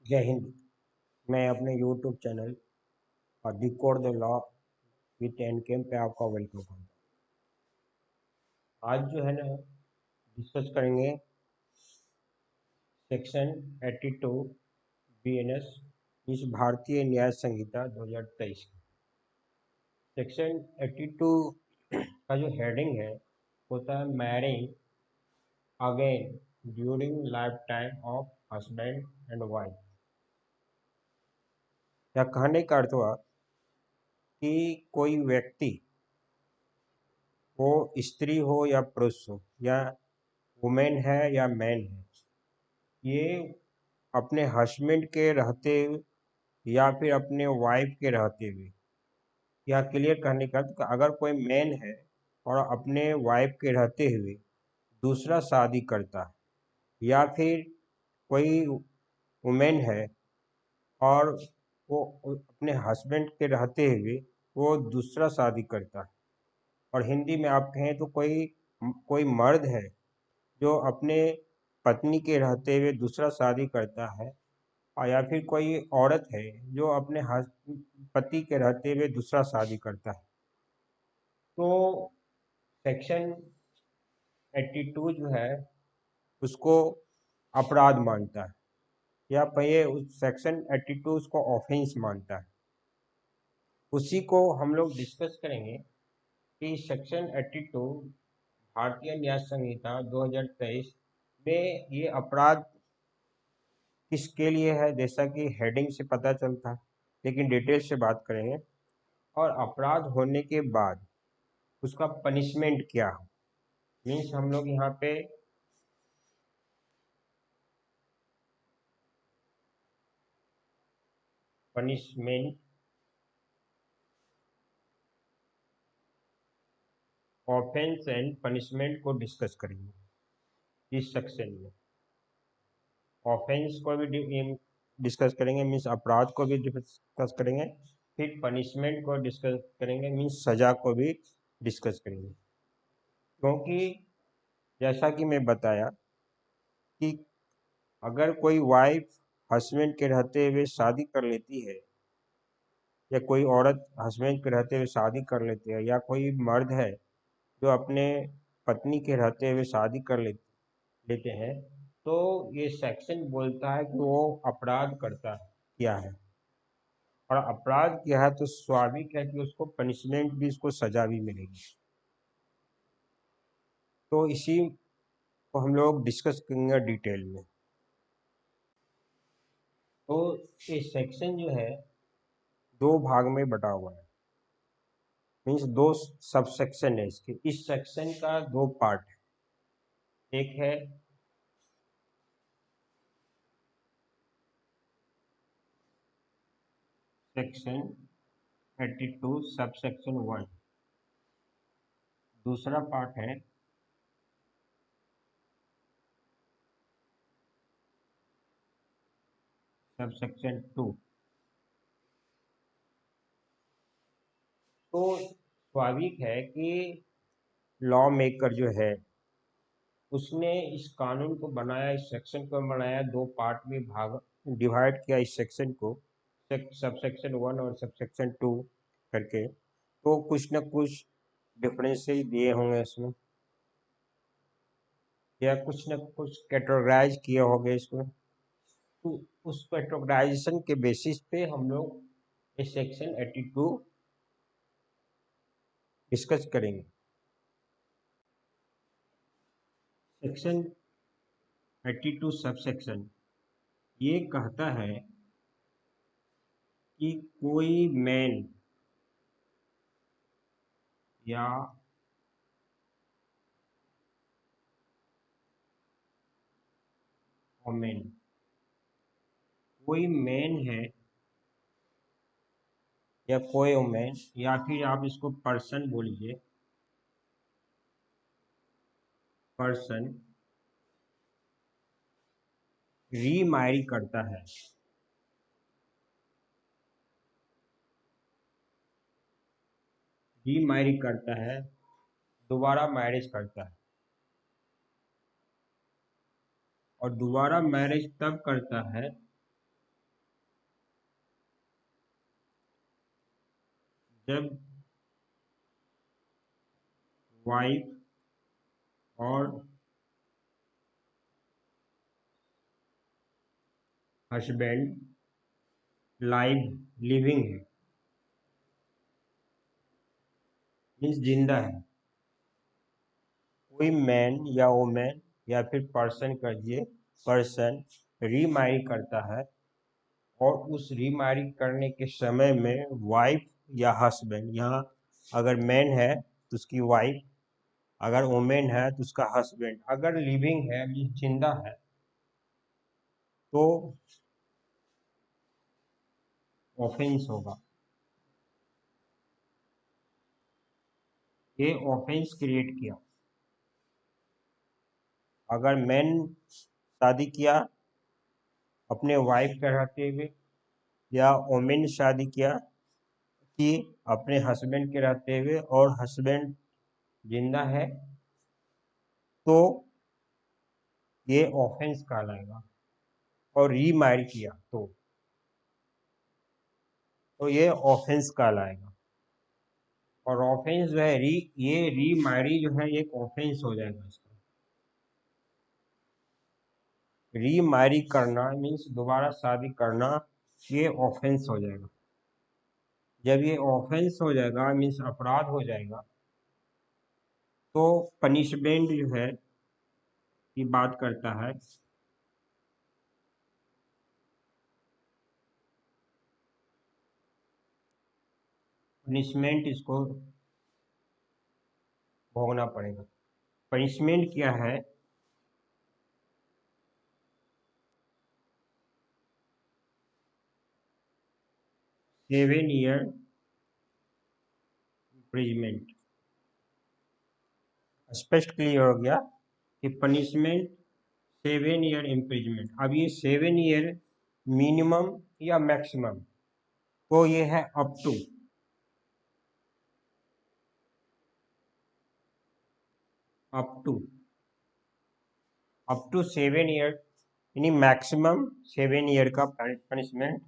जय हिंद। मैं अपने यूट्यूब चैनल और डिकोड द लॉ विथ एन केम पे आपका वेलकम करता हूँ। आज जो है ना डिस्कस करेंगे सेक्शन 82 BNS इस भारतीय न्याय संहिता 2023 सेक्शन 82 का जो हेडिंग है होता है marrying again during life time of husband and wife. या कहने का अर्थ हुआ कि कोई व्यक्ति वो स्त्री हो या पुरुष हो या वुमेन है या मैन है, ये अपने हस्बैंड के रहते हुए या फिर अपने वाइफ के रहते हुए, या क्लियर करने का तो अगर कोई मैन है और अपने वाइफ के रहते हुए दूसरा शादी करता है, या फिर कोई वुमेन है और वो अपने हस्बैंड के रहते हुए वो दूसरा शादी करता है, और हिंदी में आप कहें तो कोई कोई मर्द है जो अपने पत्नी के रहते हुए दूसरा शादी करता है, और या फिर कोई औरत है जो अपने पति के रहते हुए दूसरा शादी करता है, तो सेक्शन 82 जो है उसको अपराध मानता है, या ये उस सेक्शन 82 उसको ऑफेंस मानता है। उसी को हम लोग डिस्कस करेंगे कि सेक्शन 82 भारतीय न्याय संहिता 2023 में ये अपराध किसके लिए है, जैसा कि हेडिंग से पता चलता है, लेकिन डिटेल से बात करेंगे। और अपराध होने के बाद उसका पनिशमेंट क्या हो, मीन्स हम लोग यहाँ पे पनिशमेंट ऑफेंस एंड पनिशमेंट को डिस्कस करेंगे इस सेक्शन में। ऑफेंस को भी डिस्कस करेंगे, मीन्स अपराध को भी डिस्कस करेंगे, फिर पनिशमेंट को डिस्कस करेंगे, मीन्स सजा को भी डिस्कस करेंगे। क्योंकि जैसा कि मैं बताया कि अगर कोई वाइफ हस्बैंड के रहते हुए शादी कर लेती है, या कोई औरत हस्बैंड के रहते हुए शादी कर लेती है, या कोई मर्द है जो अपने पत्नी के रहते हुए शादी कर लेते हैं, तो ये सेक्शन बोलता है कि वो अपराध करता है क्या है, और अपराध किया है तो स्वाभाविक है कि उसको पनिशमेंट भी, उसको सजा भी मिलेगी। तो इसी को हम लोग डिस्कस करेंगे डिटेल में। तो ये सेक्शन जो है दो भाग में बटा हुआ है, मीन्स दो सब सेक्शन है इसके। इस सेक्शन का दो पार्ट है, एक है सेक्शन 82 सब सेक्शन 1, दूसरा पार्ट है सब सेक्शन 2। तो स्वाभाविक है कि लॉ मेकर जो है उसने इस कानून को बनाया, इस सेक्शन को बनाया, दो पार्ट में भाग डिवाइड किया इस सेक्शन को, सब सेक्शन 1 और सब सेक्शन 2 करके। तो कुछ न कुछ डिफरेंस दिए होंगे इसमें, या कुछ न कुछ कैटेगराइज किए होंगे इसमें। तो उस कैटेगराइजेशन के बेसिस पे हम लोग इस सेक्शन 82 डिस्कस करेंगे। सेक्शन 82 सब सेक्शन ये कहता है कि कोई मैन या वोमेन, कोई मैन है या कोई वोमेन, या फिर आप इसको पर्सन बोलिए, पर्सन रीमैरी करता है, रीमैरी करता है, दोबारा मैरिज करता है। और दोबारा मैरिज तब करता है जब वाइफ और हस्बैंड लिविंग है, मीन्स जिंदा है, कोई मैन या वोमेन या फिर पर्सन रीमैरी करता है और उस रीमैरी करने के समय में वाइफ या हस्बैंड, यहाँ अगर मैन है तो उसकी वाइफ, अगर वोमेन है तो उसका हस्बैंड, अगर लिविंग है मीन्स जिंदा है तो ऑफेंस होगा। ये ऑफेंस क्रिएट किया। अगर मैन शादी किया अपने वाइफ के रहते हुए या वोमेन शादी किया कि अपने हस्बैंड के रहते हुए और हस्बैंड जिंदा है तो ये ऑफेंस कहलाएगा। और रीमैरी किया तो ये ऑफेंस कहलाएगा। और ऑफेंस जो है ये रीमैरी जो है एक ऑफेंस हो जाएगा। इसका रीमैरी करना मीन्स दोबारा शादी करना, ये ऑफेंस हो जाएगा। जब ये ऑफेंस हो जाएगा मीन्स अपराध हो जाएगा तो पनिशमेंट जो है की बात करता है। पनिशमेंट इसको भोगना पड़ेगा। पनिशमेंट क्या है? 7 ईयर इम्प्रिजमेंट। स्पष्ट क्लियर हो गया कि पनिशमेंट 7 ईयर इम्प्रिजमेंट। अब ये 7 ईयर मिनिमम या मैक्सिमम, तो ये है अप टू 7 ईयर, यानी मैक्सिमम 7 ईयर का पनिशमेंट।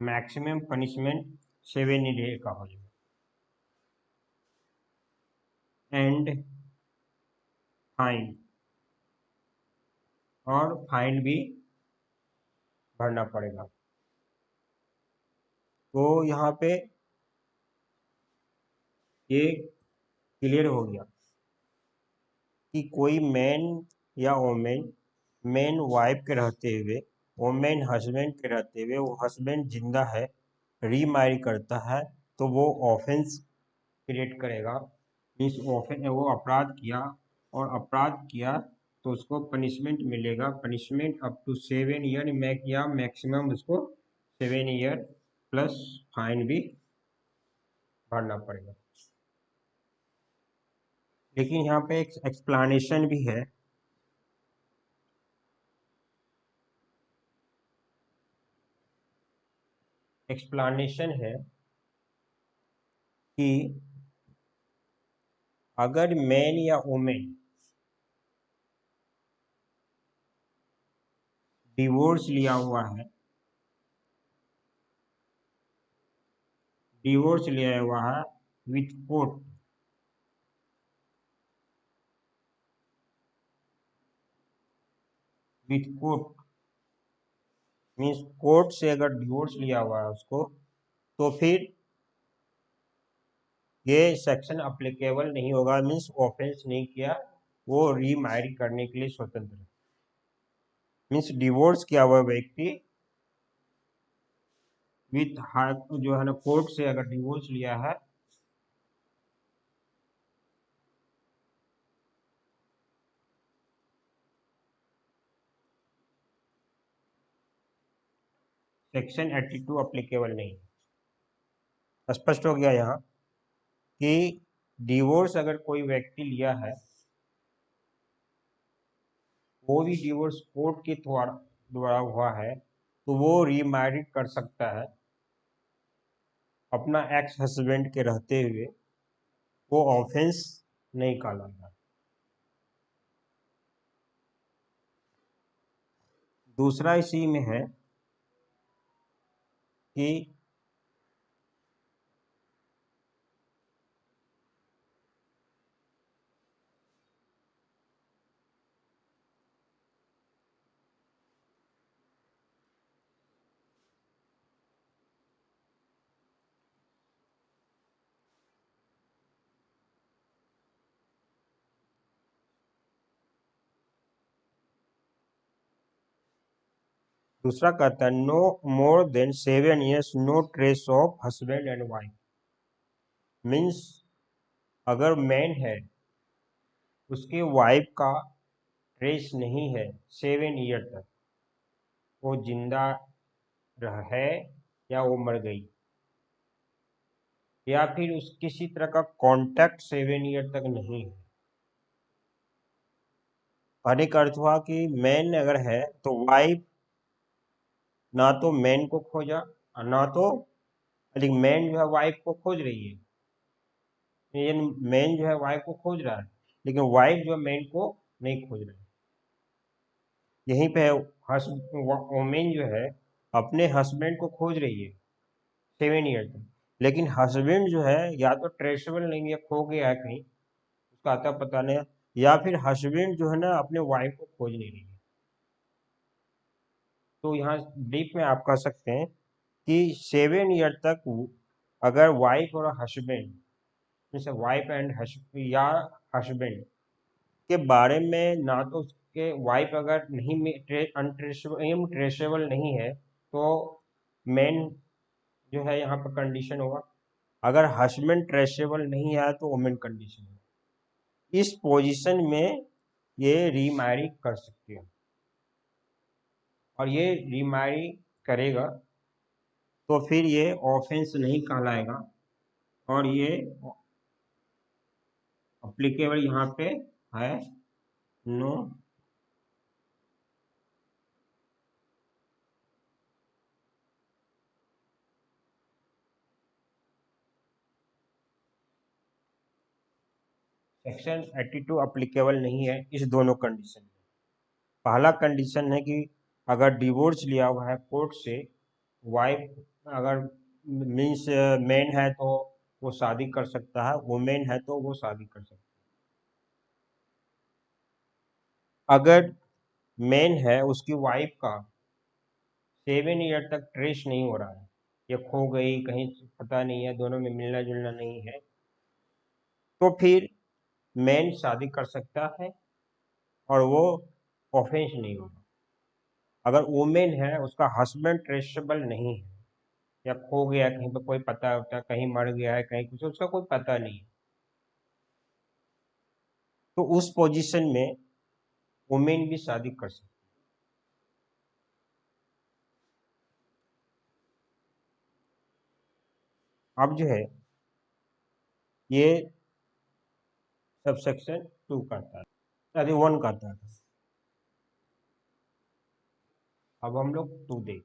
मैक्सिमम पनिशमेंट 7 ईयर का हो जाएगा। एंड फाइन, और फाइन भी भरना पड़ेगा। तो यहाँ पे ये क्लियर हो गया कि कोई मैन या वोमेन, मैन वाइफ के रहते हुए, वोमेन हस्बैंड के रहते हुए, वो हस्बैंड जिंदा है, रीमैरी करता है तो वो ऑफेंस क्रिएट करेगा। मीन्स ऑफेंस, वो अपराध किया, और अपराध किया तो उसको पनिशमेंट मिलेगा। पनिशमेंट अप टू 7 ईयर या मैक्सिमम उसको 7 ईयर प्लस फाइन भी भरना पड़ेगा। लेकिन यहाँ पे एक एक्सप्लानेशन भी है। एक्सप्लानेशन है कि अगर मैन या वुमेन डिवोर्स लिया हुआ है, डिवोर्स लिया हुआ है with court, with court means court से अगर डिवोर्स लिया हुआ है उसको, तो फिर ये सेक्शन अप्लीकेबल नहीं होगा। मीन्स ऑफेंस नहीं किया, वो रीमैरी करने के लिए स्वतंत्र है। मीन्स डिवोर्स किया हुआ व्यक्ति विथ जो है ना कोर्ट से अगर डिवोर्स लिया है सेक्शन 82 अप्लीकेबल नहीं। स्पष्ट हो गया यहाँ कि डिवोर्स अगर कोई व्यक्ति लिया है, वो भी डिवोर्स कोर्ट के द्वारा हुआ है, तो वो रीमैरिड कर सकता है अपना एक्स हस्बैंड के रहते हुए। वो ऑफेंस नहीं कहलाता। दूसरा इसी में है कि दूसरा कहता है no more than 7 years no trace of husband and wife. Means अगर मैन है उसके वाइफ का ट्रेस नहीं है 7 year तक, वो जिंदा है या वो मर गई, या फिर उस किसी तरह का कांटेक्ट 7 year तक नहीं है। और एक अर्थ हुआ कि मैन अगर है तो वाइफ ना तो मैन को खोजा और ना तो, लेकिन मैन जो है वाइफ को खोज रही है, ये मैन जो है वाइफ को खोज रहा है, लेकिन वाइफ जो है मैन को नहीं खोज रहा है। यहीं पे वोमेन जो है अपने हस्बैंड को खोज रही है 7 year तक, लेकिन हस्बैंड जो है या तो ट्रेसेबल नहीं है, खो गया है कहीं, उसका आता पता नहीं है, या फिर हस्बैंड जो है ना अपने वाइफ को खोज नहीं रही है। तो यहाँ डीप में आप कह सकते हैं कि 7 year तक अगर वाइफ और हस्बैंड, जैसे वाइफ एंड हस्बैंड या हस्बैंड के बारे में ना तो उसके वाइफ अगर नहीं अनट्रेसेबल ट्रेसेबल नहीं है तो मेन जो है यहाँ पर कंडीशन होगा। अगर हस्बैंड ट्रेसेबल नहीं है तो वुमेन कंडीशन होगा। इस पोजीशन में ये रीमैरी कर सकती है, और ये रीमैरी करेगा तो फिर ये ऑफेंस नहीं कहलाएगा, और ये अप्लीकेबल यहाँ पे है नो सेक्शन 82 अप्लीकेबल नहीं है इस दोनों कंडीशन में। पहला कंडीशन है कि अगर डिवोर्स लिया हुआ है कोर्ट से, वाइफ अगर मीन्स मैन है तो वो शादी कर सकता है, वुमेन है तो वो शादी कर सकता है। अगर मैन है उसकी वाइफ का 7 year तक ट्रेस नहीं हो रहा है, ये खो गई कहीं पता नहीं है, दोनों में मिलना जुलना नहीं है, तो फिर मैन शादी कर सकता है और वो ऑफेंस नहीं होगा। अगर वुमेन है उसका हस्बैंड ट्रेसेबल नहीं है या खो गया कहीं पर, कोई पता होता है कहीं मर गया है कहीं कुछ, उसका कोई पता नहीं है, तो उस पोजीशन में वुमेन भी शादी कर सकती है। अब जो है ये सबसेक्शन 2 करता है, अरे 1 करता है। अब हम लोग 2 देख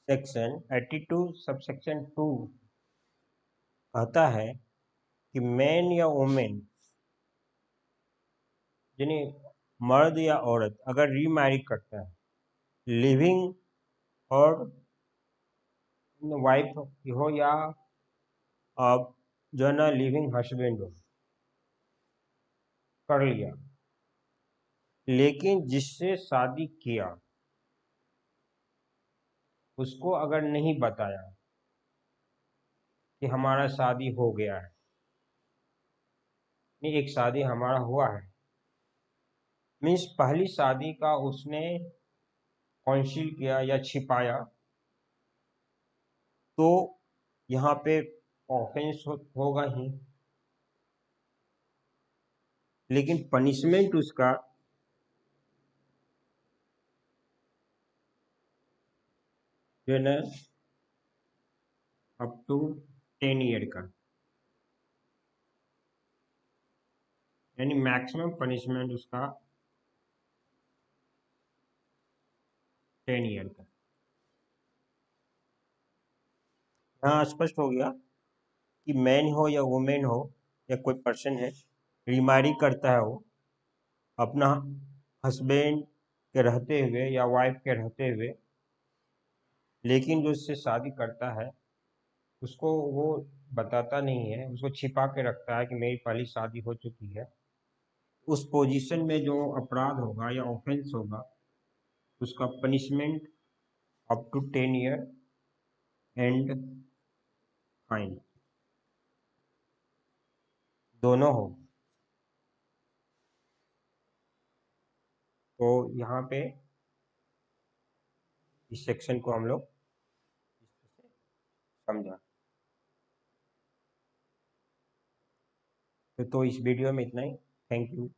सेक्शन 82 सबसेक्शन 2 कहता है कि मैन या वुमेन यानी मर्द या औरत अगर रीमैरी करता है, लिविंग और वाइफ हो या आप जो है ना लिविंग हस्बैंड हो, कर लिया, लेकिन जिससे शादी किया उसको अगर नहीं बताया कि हमारा शादी हो गया है, नहीं एक शादी हमारा हुआ है, मीन्स पहली शादी का उसने कॉन्सील किया या छिपाया, तो यहाँ पे ऑफेंस होगा ही, लेकिन पनिशमेंट उसका जो है ना अप टू 10 year का, यानी मैक्सिमम पनिशमेंट उसका 10 year का। यहाँ स्पष्ट हो गया कि मैन हो या वुमेन हो या कोई पर्सन है, रिमारी करता है वो अपना हस्बैंड के रहते हुए या वाइफ के रहते हुए, लेकिन जो उससे शादी करता है उसको वो बताता नहीं है, उसको छिपा के रखता है कि मेरी पहली शादी हो चुकी है। उस पोजीशन में जो अपराध होगा या ऑफेंस होगा उसका punishment up to 10 year and fine, दोनों हो। तो यहाँ पे इस सेक्शन को हम लोग समझा। तो इस वीडियो में इतना ही। Thank you.